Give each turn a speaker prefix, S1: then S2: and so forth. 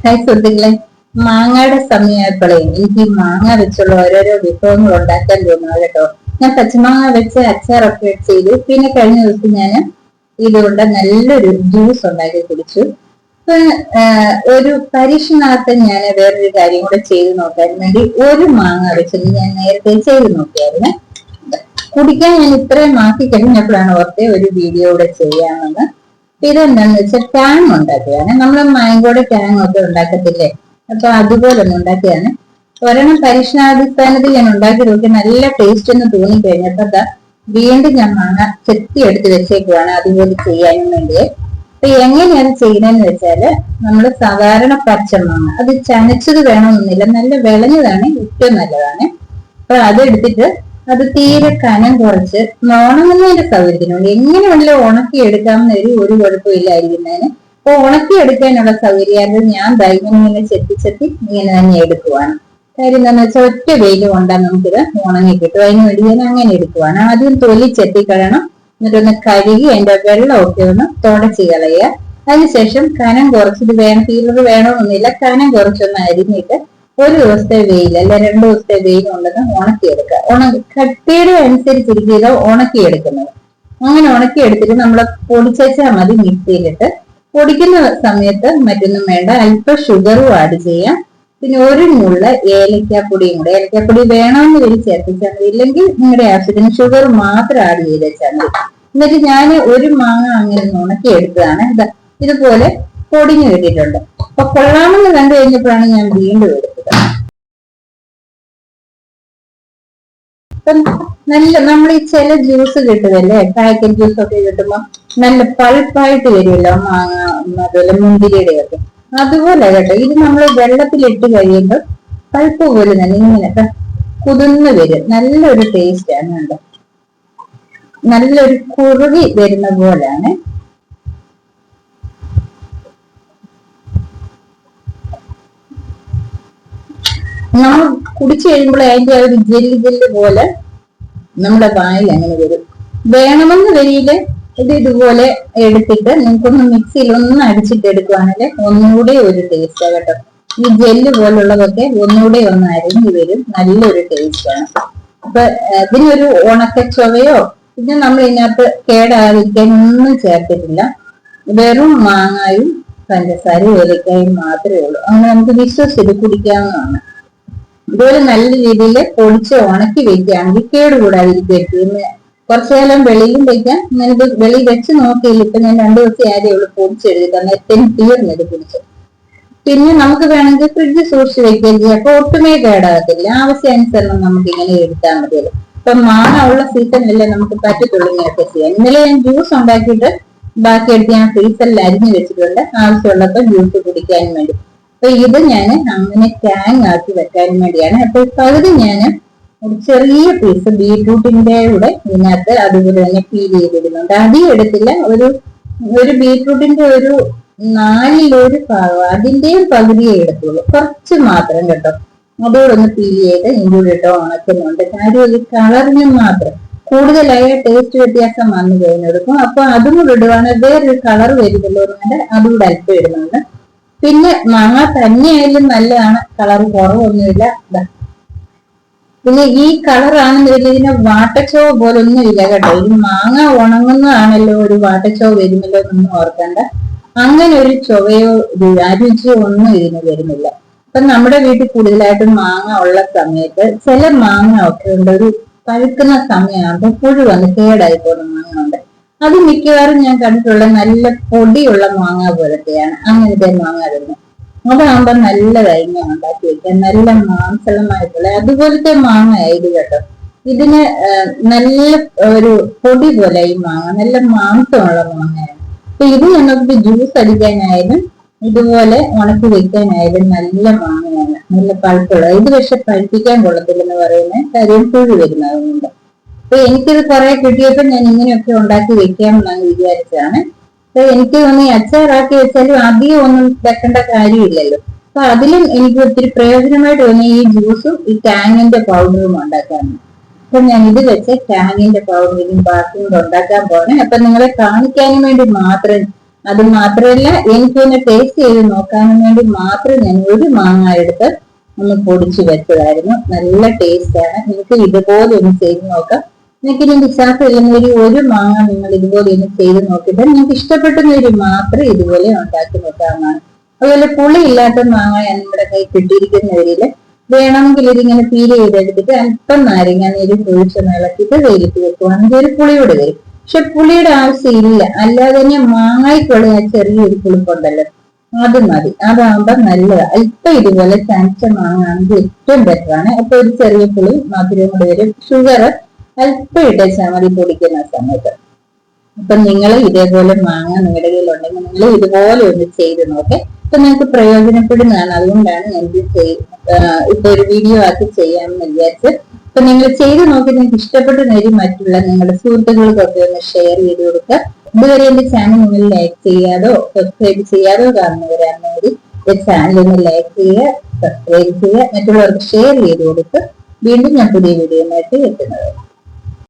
S1: Hi സുഹൃത്തുക്കളെ, മാങ്ങയുടെ സമയമായപ്പോഴേ എനിക്ക് മാങ്ങ വെച്ചുള്ള ഓരോരോ വിഭവങ്ങൾ ഉണ്ടാക്കാൻ തോന്നുന്നു കേട്ടോ. ഞാൻ പച്ചമാങ്ങ വെച്ച് അച്ചാറൊക്കെ ചെയ്തു. പിന്നെ കഴിഞ്ഞ ദിവസം ഞാൻ ഇതുകൊണ്ട് നല്ലൊരു ജ്യൂസ് ഉണ്ടാക്കി കുടിച്ചു. ഇപ്പൊ ഒരു പരീക്ഷണാർത്ഥം ഞാൻ വേറൊരു കാര്യം കൂടെ ചെയ്തു നോക്കാൻ വേണ്ടി ഒരു മാങ്ങ വെച്ചത് ഞാൻ നേരത്തെ ചെയ്തു നോക്കിയായിരുന്നു. കുടിക്കാൻ ഞാൻ ഇത്രയും മാറ്റി കഴിഞ്ഞപ്പോഴാണ് ഓർത്തെ ഒരു വീഡിയോ കൂടെ ചെയ്യാമെന്ന്. ഇതെന്താന്ന് വെച്ചാൽ ടാങ് ഉണ്ടാക്കുകയാണ്. നമ്മള് മാങ്കോടെ ടാങ് ഒക്കെ ഉണ്ടാക്കത്തില്ലേ, അപ്പൊ അതുപോലെ ഒന്ന് ഉണ്ടാക്കിയാണ്. ഒരെണ്ണം പരീക്ഷണാടിസ്ഥാനത്തിൽ ഞാൻ ഉണ്ടാക്കി നോക്കി നല്ല ടേസ്റ്റ് എന്ന് തോന്നി കഴിഞ്ഞപ്പോ വീണ്ടും ഞാൻ മാങ്ങ ചെത്തി എടുത്ത് വെച്ചേക്കുവാണ് അതുപോലെ ചെയ്യാനും വേണ്ടിയേ. അപ്പൊ എങ്ങനെയാണ് ചെയ്യുന്നതെന്ന് വെച്ചാല് നമ്മള് സാധാരണ പച്ചമാങ്ങ അത് ചനച്ചത് വേണമെന്നില്ല, നല്ല വിളഞ്ഞതാണ് ഏറ്റവും നല്ലതാണ്. അപ്പൊ അതെടുത്തിട്ട് അത് തീരെ കനം കുറച്ച് ഉണങ്ങുന്നതിന്റെ സൗകര്യത്തിനുണ്ട്. എങ്ങനെ വേണമെങ്കിലും ഉണക്കി എടുക്കാവുന്ന ഒരു കുഴപ്പമില്ലായിരിക്കുന്നതിന്. അപ്പൊ ഉണക്കി എടുക്കാനുള്ള സൗകര്യം ഞാൻ ഇങ്ങനെ ചെത്തി ഇങ്ങനെ തന്നെ എടുക്കുവാണ്. കാര്യം എന്താണെന്ന് വെച്ചാൽ ഒറ്റ വെയിൽ കൊണ്ടാൽ നമുക്കിത് ഉണങ്ങി കിട്ടും. അതിന് വേണ്ടി ഞാൻ അങ്ങനെ എടുക്കുവാണ്. ആദ്യം തൊലി ചെത്തിക്കളയണം, എന്നിട്ടൊന്ന് കഴുകി അതിന്റെ വെള്ളമൊക്കെ ഒന്ന് തുടച്ച് കളയുക. അതിനുശേഷം കനം കുറച്ച് ഇത് തീരെ വേണമെന്നില്ല, കനം കുറച്ചൊന്ന് അരിഞ്ഞിട്ട് ഒരു ദിവസത്തെ വെയിൽ അല്ലെ 2 ദിവസത്തെ വെയിൽ കൊണ്ടൊന്ന് ഉണക്കിയെടുക്കുക. കട്ടിയുടെ അനുസരിച്ചിരിക്കും ഇത് ഉണക്കിയെടുക്കുന്നത്. അങ്ങനെ ഉണക്കിയെടുത്തിട്ട് നമ്മൾ പൊടിച്ചാൽ മതി മിക്സിയിലിട്ട്. പൊടിക്കുന്ന സമയത്ത് മറ്റൊന്നും വേണ്ട, അല്പം ഷുഗറും ആഡ് ചെയ്യാം. പിന്നെ ഒരു നുള്ള ഏലക്കാപ്പൊടിയും കൂടെ, ഏലക്കാപ്പൊടി വേണമെന്ന് വരി ചേർത്തിച്ചാൽ മതി, ഇല്ലെങ്കിൽ നിങ്ങളുടെ ആവശ്യത്തിന് ഷുഗർ മാത്രം ആഡ് ചെയ്ത് വെച്ചാൽ മതി. എന്നിട്ട് ഞാൻ ഒരു മാങ്ങ അങ്ങനെ ഉണക്കിയെടുത്തതാണ്. ഇതുപോലെ പൊടിഞ്ഞു കിട്ടിയിട്ടുണ്ട്. അപ്പൊ കൊള്ളാമെന്ന് കണ്ടു കഴിഞ്ഞപ്പോഴാണ് ഞാൻ വീണ്ടും എടുത്തത്. നല്ല നമ്മൾ ഈ ചില ജ്യൂസ് കിട്ടുമല്ലേ, പാക്കറ്റ് ജ്യൂസ് ഒക്കെ കിട്ടുമ്പോ നല്ല പൾപ്പായിട്ട് വരുമല്ലോ മാങ്ങ, അതുപോലെ മുന്തിരിയുടെ ഒക്കെ, അതുപോലെ കേട്ടോ. ഇത് നമ്മൾ വെള്ളത്തിലിട്ട് കഴിയുമ്പോൾ പൾപ്പ് പോലെ തന്നെ ഇങ്ങനെയൊക്കെ കുതിർന്ന് വരും. നല്ലൊരു ടേസ്റ്റ് ആണ് കേട്ടോ, നല്ലൊരു കുറുകി വരുന്ന പോലെയാണ്. നമ്മൾ കുടിച്ചു കഴിയുമ്പോൾ അതിന്റെ ആ ഒരു ജെല്ല് പോലെ നമ്മുടെ വായിൽ അങ്ങനെ വരും. വേണമെന്ന് വരിയില് ഇതുപോലെ എടുത്തിട്ട് നിങ്ങൾക്കൊന്ന് മിക്സിയിൽ ഒന്ന് അടിച്ചിട്ട് എടുക്കുവാണെങ്കിൽ ഒന്നുകൂടെ ഒരു ടേസ്റ്റ് കേട്ടോ. ഈ ജെല്ല് പോലുള്ളതൊക്കെ ഒന്നുകൂടെ ഒന്ന് അരിഞ്ഞു വരും, നല്ലൊരു ടേസ്റ്റ് ആണ്. അപ്പൊ ഇതിനൊരു ഉണക്ക ചൊവയോ പിന്നെ നമ്മൾ ഇതിനകത്ത് കേടാതിരിക്കാൻ ഒന്നും ചേർത്തിട്ടില്ല. വെറും മാങ്ങായും പഞ്ചസാരയും ഏലക്കായും മാത്രമേ ഉള്ളൂ. അങ്ങനെ നമുക്ക് വിശ്വസിച്ച് കുടിക്കാവുന്നതാണ്. ഇതുപോലെ നല്ല രീതിയിൽ പൊടിച്ച് ഉണക്കി വെക്കുകയാണെങ്കിൽ കേടുകൂടാതിരിക്കും. കുറച്ചു കാലം വെളിയിലും വെക്കാം. ഞാനിത് വെളിയിൽ വെച്ച് നോക്കിയില്ല, ഇപ്പൊ ഞാൻ 2 ദിവസം ആരേ ഉള്ളൂ പൊടിച്ചെടുത്തിട്ട് നേരത്തേനും തീർന്നത് പൊടിച്ച്. പിന്നെ നമുക്ക് വേണമെങ്കിൽ ഫ്രിഡ്ജ് സൂക്ഷിച്ച് വെക്കുകയും ചെയ്യാം. അപ്പൊ ഒട്ടുമേ കേടാകത്തില്ല. ആവശ്യാനുസരണം നമുക്ക് ഇങ്ങനെ എടുത്താൽ മതിയല്ലോ. ഇപ്പൊ മാങ്ങ ഉള്ള സീസണിലല്ലേ നമുക്ക് പറ്റത്തുള്ളൂ ഇങ്ങനെയൊക്കെ ചെയ്യാം. ഇന്നലെ ഞാൻ ജ്യൂസ് ഉണ്ടാക്കിയിട്ട് ബാക്കി എടുത്ത് ഞാൻ ഫ്രീസറിൽ അരിഞ്ഞു വെച്ചിട്ടുണ്ട്, ആവശ്യമുള്ളപ്പോൾ ജ്യൂസ് കുടിക്കാനും വേണ്ടി. അപ്പൊ ഇത് ഞാൻ അങ്ങനെ ടാങ് ആക്കി വെക്കാനും വേണ്ടിയാണ്. അപ്പൊ പകുതി ഞാൻ ഒരു ചെറിയ പീസ് ബീട്രൂട്ടിന്റെ കൂടെ ഇതിനകത്ത് അതുപോലെ തന്നെ പീൽ ചെയ്തിടുന്നുണ്ട്. അധികം എടുത്തില്ല, ഒരു ബീട്രൂട്ടിന്റെ ഒരു 4 ഭാഗം അതിന്റെയും പകുതിയെ എടുത്തുള്ളൂ, കുറച്ച് മാത്രം കേട്ടോ. അതോടെ ഒന്ന് പീൽ ചെയ്ത് ഇതിൻ്റെ ഇട്ടോ ഉണക്കുന്നുണ്ട്. കാര്യം ഒരു കളറിന് മാത്രം, കൂടുതലായ ടേസ്റ്റ് വ്യത്യാസം വന്നു കഴിഞ്ഞെടുക്കും. അപ്പൊ അതും കൂടെ ഇടുവാണെങ്കിൽ വേറൊരു കളർ വരുമല്ലോ എന്നുകൊണ്ട് അതുകൂടെ അല്പം ഇടുന്നുണ്ട്. പിന്നെ മാങ്ങ തന്നെയായാലും നല്ലതാണ്, കളർ കുറവൊന്നുമില്ല. പിന്നെ ഈ കളറാണെന്ന് വലിയ ഇതിന് വാട്ടച്ചോ പോലൊന്നും ഇല്ല കേട്ടോ. ഈ മാങ്ങ ഉണങ്ങുന്നതാണല്ലോ ഒരു വാട്ടച്ചോ വരുമല്ലോ എന്നൊന്നും ഓർക്കണ്ട. അങ്ങനെ ഒരു ചൊവയോ രുചിയോ ഒന്നും ഇതിന് വരുന്നില്ല. അപ്പൊ നമ്മുടെ വീട്ടിൽ കൂടുതലായിട്ടും മാങ്ങ ഉള്ള സമയത്ത് ചില മാങ്ങ ഒക്കെ ഉണ്ട്, ഒരു പഴുക്കുന്ന സമയമാകുമ്പോൾ പുഴു വന്ന് കേടായി പോകുന്ന മാങ്ങ ഉണ്ട്. അത് മിക്കവാറും ഞാൻ കണ്ടിട്ടുള്ള നല്ല പൊടിയുള്ള മാങ്ങ പോലത്തെയാണ്. അങ്ങനത്തെ മാങ്ങ തന്നെ അതാകുമ്പോ നല്ലതായി ഞാൻ ഉണ്ടാക്കി വെക്കാൻ, നല്ല മാംസളമായിട്ടുള്ള അതുപോലത്തെ മാങ്ങ ഇത് കേട്ടോ. ഇതിന് നല്ല ഒരു പൊടി പോലെ ഈ മാങ്ങ നല്ല മാംസമുള്ള മാങ്ങയാണ്. അപ്പൊ ഇത് നമുക്ക് ജ്യൂസ് അടിക്കാനായാലും ഇതുപോലെ ഉണക്കി വെക്കാനായാലും നല്ല മാങ്ങയാണ്, നല്ല പഴുപ്പുള്ള. ഇത് പക്ഷെ പഴുപ്പിക്കാൻ കൊള്ളത്തില്ലെന്ന് പറയുന്നത് കാര്യം പുഴു വരുന്നതുകൊണ്ട്. അപ്പൊ എനിക്കിത് കുറെ കിട്ടിയപ്പോൾ ഞാൻ ഇങ്ങനെയൊക്കെ ഉണ്ടാക്കി വെക്കാമെന്നാണ് വിചാരിച്ചതാണ്. അപ്പൊ എനിക്ക് തോന്നി അച്ചാറാക്കി വെച്ചാലും അധികം ഒന്നും വെക്കേണ്ട കാര്യമില്ലല്ലോ. അപ്പൊ അതിലും എനിക്ക് ഒത്തിരി പ്രയോജനമായിട്ട് തോന്നി ഈ ജ്യൂസും ഈ ടാങ്ങിന്റെ പൗഡറും ഉണ്ടാക്കാണ്. അപ്പൊ ഞാൻ ഇത് വെച്ച് ടാങ്ങിന്റെ പൗഡറും ബാക്കിയും കൂടെ ഉണ്ടാക്കാൻ പോണേ. അപ്പൊ നിങ്ങളെ കാണിക്കാനും വേണ്ടി മാത്രം അത് മാത്രമല്ല എനിക്ക് തന്നെ ടേസ്റ്റ് ചെയ്ത് നോക്കാനും വേണ്ടി മാത്രം ഞാൻ ഒരു മാങ്ങ എടുത്ത് ഒന്ന് പൊടിച്ചു വെച്ചതായിരുന്നു. നല്ല ടേസ്റ്റ് ആണ്. നിങ്ങൾക്ക് ഇതുപോലെ ഒന്ന് ചെയ്ത് നോക്കാം. നിങ്ങൾക്ക് ഇനി വിശ്വാസമില്ലെങ്കിൽ ഒരു മാങ്ങ നിങ്ങൾ ഇതുപോലെ ഒന്ന് ചെയ്ത് നോക്കിയിട്ട് നിങ്ങൾക്ക് ഇഷ്ടപ്പെടുന്നവര് മാത്രം ഇതുപോലെ ഉണ്ടാക്കി നോക്കാവുന്നതാണ്. അതുപോലെ പുളി ഇല്ലാത്ത മാങ്ങ നമ്മുടെ കൈ കിട്ടിയിരിക്കുന്നവരില് വേണമെങ്കിൽ ഇതിങ്ങനെ പീൽ ചെയ്തെടുത്തിട്ട് അല്പം നാരങ്ങ നീര് കുഴിച്ചൊന്ന് ഇളക്കിയിട്ട് വെയിലത്ത് വെക്കുവാണെങ്കിൽ ഒരു പുളിയോട് വരും. പക്ഷെ പുളിയുടെ ആവശ്യമില്ല. അല്ലാതെ തന്നെ മാങ്ങായ്ക്കുള്ള ചെറിയൊരു പുളിപ്പുണ്ടല്ലോ, അത് മതി. അതാകുമ്പോ നല്ലതാ. അല്പം ഇതുപോലെ ചനച്ച മാങ്ങ ആണെങ്കിൽ ഏറ്റവും ബെറ്റർ ആണ്. അപ്പൊ ഒരു ചെറിയ പുളി മധുരം കൂടി വരും. ഷുഗർ അല്പം ഇട്ടാൽ മതി പൊടിക്കുന്ന സമയത്ത്. അപ്പൊ നിങ്ങൾ ഇതേപോലെ മാങ്ങ നിങ്ങളുടെ കയ്യിലുണ്ടെങ്കിൽ നിങ്ങൾ ഇതുപോലെ ഒന്ന് ചെയ്ത് നോക്കെ. അപ്പൊ നിങ്ങൾക്ക് പ്രയോജനപ്പെടുന്നതാണ്. അതുകൊണ്ടാണ് ഞാൻ ഇത് ഇപ്പൊ ഒരു വീഡിയോ ആക്കി ചെയ്യാമെന്ന് വിചാരിച്ച്. അപ്പൊ നിങ്ങൾ ചെയ്ത് നോക്കി നിങ്ങൾക്ക് ഇഷ്ടപ്പെടുന്നവരും മറ്റുള്ള നിങ്ങളുടെ സുഹൃത്തുക്കൾക്കൊക്കെ ഒന്ന് ഷെയർ ചെയ്ത് കൊടുക്കുക. ഇതുവരെ എന്റെ ചാനൽ നിങ്ങൾ ലൈക്ക് ചെയ്യാതോ സബ്സ്ക്രൈബ് ചെയ്യാതോ കാണുന്നവരാണെങ്കിൽ ചാനൽ ഒന്ന് ലൈക്ക് ചെയ്യുക, സബ്സ്ക്രൈബ് ചെയ്യുക, മറ്റുള്ളവർക്ക് ഷെയർ ചെയ്ത് കൊടുക്കുക. വീണ്ടും ഞാൻ പുതിയ വീഡിയോ ആയിട്ട് എത്തുന്നത്.